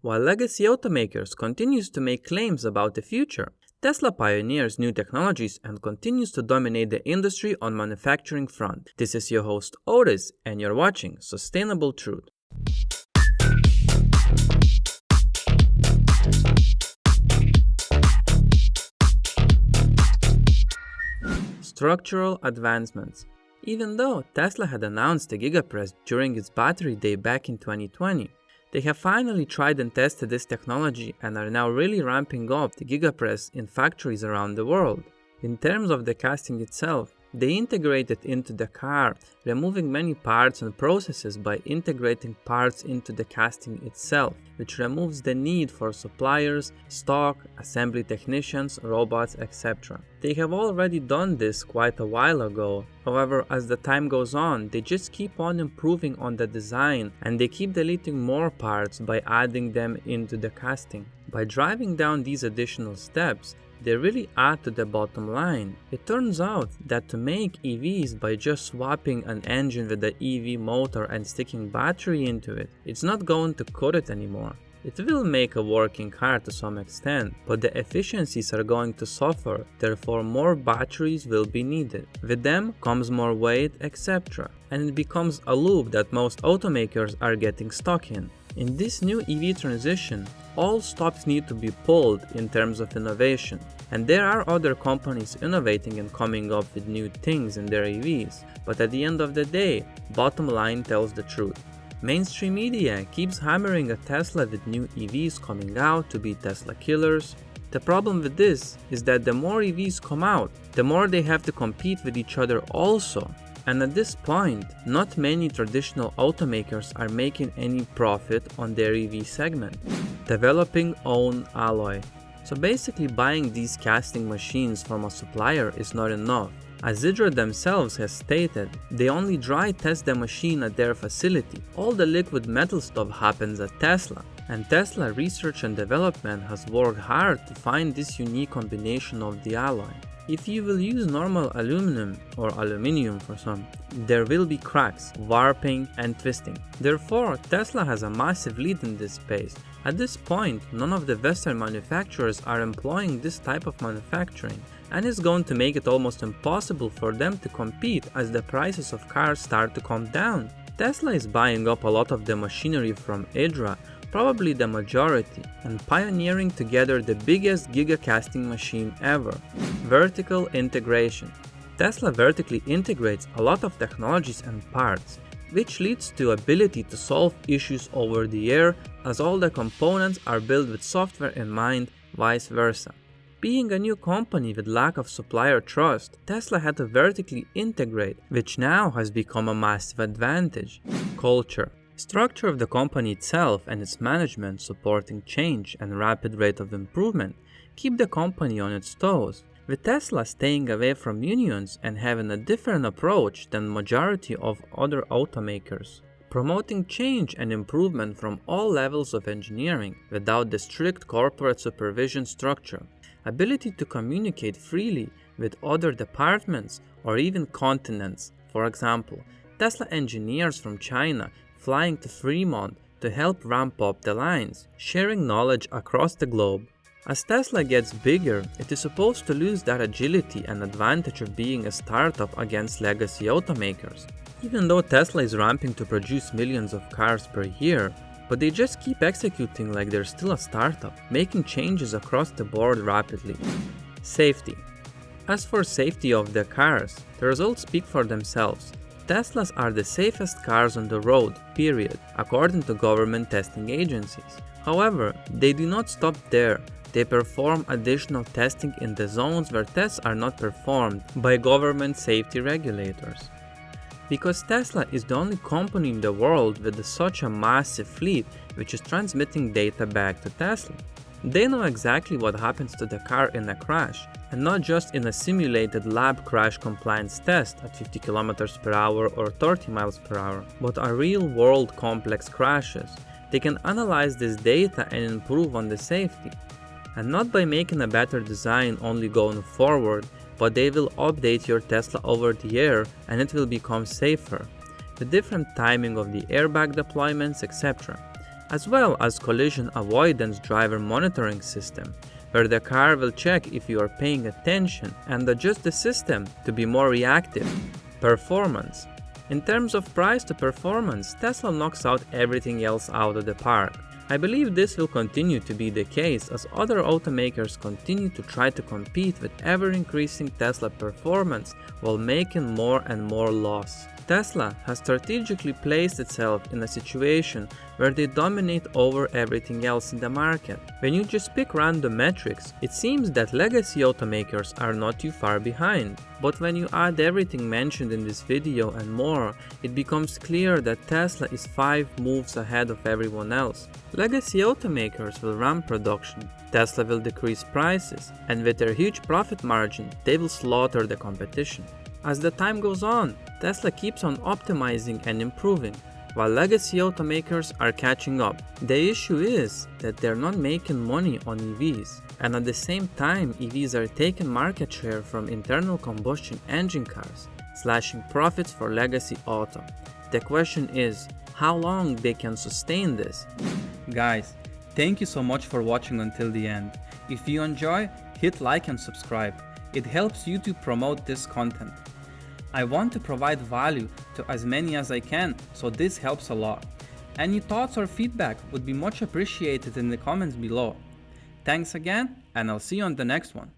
While legacy automakers continues to make claims about the future, Tesla pioneers new technologies and continues to dominate the industry on manufacturing front. This is your host Otis, and you're watching Sustainable Truth. Structural advancements. Even though Tesla had announced the Giga press during its battery day back in 2020, they have finally tried and tested this technology and are now really ramping up the Giga press in factories around the world. In terms of the casting itself, they integrate it into the car, removing many parts and processes by integrating parts into the casting itself, which removes the need for suppliers, stock, assembly technicians, robots, etc. They have already done this quite a while ago. However, as the time goes on, they just keep on improving on the design and they keep deleting more parts by adding them into the casting. By driving down these additional steps, they really add to the bottom line. It turns out that to make EVs by just swapping an engine with the EV motor and sticking battery into it, it's not going to cut it anymore. It will make a working car to some extent, but the efficiencies are going to suffer, therefore more batteries will be needed. With them comes more weight, etc. And it becomes a loop that most automakers are getting stuck in. In this new EV transition, all stops need to be pulled in terms of innovation, and there are other companies innovating and coming up with new things in their EVs, but at the end of the day, bottom line tells the truth. Mainstream media keeps hammering at Tesla with new EVs coming out to be Tesla killers. The problem with this is that the more EVs come out, the more they have to compete with each other also. And at this point, not many traditional automakers are making any profit on their EV segment. Developing own alloy. So basically buying these casting machines from a supplier is not enough. As Giga themselves has stated, they only dry test the machine at their facility. All the liquid metal stuff happens at Tesla. And Tesla Research and Development has worked hard to find this unique combination of the alloy. If you will use normal aluminum or aluminium for some, there will be cracks, warping and twisting. Therefore, Tesla has a massive lead in this space. At this point, none of the Western manufacturers are employing this type of manufacturing, and it's going to make it almost impossible for them to compete as the prices of cars start to come down. Tesla is buying up a lot of the machinery from Agile, probably the majority, and pioneering together the biggest Giga casting machine ever. Vertical integration. Tesla vertically integrates a lot of technologies and parts, which leads to ability to solve issues over the air as all the components are built with software in mind, vice versa. Being a new company with lack of supplier trust, Tesla had to vertically integrate, which now has become a massive advantage. Culture. Structure of the company itself and its management supporting change and rapid rate of improvement keep the company on its toes, with Tesla staying away from unions and having a different approach than majority of other automakers, promoting change and improvement from all levels of engineering without the strict corporate supervision structure, ability to communicate freely with other departments or even continents. For example, Tesla engineers from China flying to Fremont to help ramp up the lines, sharing knowledge across the globe. As Tesla gets bigger, it is supposed to lose that agility and advantage of being a startup against legacy automakers. Even though Tesla is ramping to produce millions of cars per year, but they just keep executing like they're still a startup, making changes across the board rapidly. Safety. As for safety of the cars, the results speak for themselves. Teslas are the safest cars on the road, period, according to government testing agencies. However, they do not stop there. They perform additional testing in the zones where tests are not performed by government safety regulators. Because Tesla is the only company in the world with such a massive fleet which is transmitting data back to Tesla. They know exactly what happens to the car in a crash, and not just in a simulated lab crash compliance test at 50 km per hour or 30 miles per hour, but are real-world complex crashes. They can analyze this data and improve on the safety. And not by making a better design only going forward, but they will update your Tesla over the air and it will become safer, with different timing of the airbag deployments, etc. as well as collision avoidance driver monitoring system, where the car will check if you are paying attention and adjust the system to be more reactive. Performance. In terms of price to performance, Tesla knocks out everything else out of the park. I believe this will continue to be the case as other automakers continue to try to compete with ever-increasing Tesla performance while making more and more loss. Tesla has strategically placed itself in a situation where they dominate over everything else in the market. When you just pick random metrics, it seems that legacy automakers are not too far behind. But when you add everything mentioned in this video and more, it becomes clear that Tesla is 5 moves ahead of everyone else. Legacy automakers will ramp production, Tesla will decrease prices, and with their huge profit margin, they will slaughter the competition. As the time goes on, Tesla keeps on optimizing and improving, while legacy automakers are catching up. The issue is that they're not making money on EVs, and at the same time EVs are taking market share from internal combustion engine cars, slashing profits for legacy auto. The question is, how long they can sustain this? Guys, thank you so much for watching until the end. If you enjoy, hit like and subscribe. It helps YouTube promote this content. I want to provide value to as many as I can, so this helps a lot. Any thoughts or feedback would be much appreciated in the comments below. Thanks again, and I'll see you on the next one.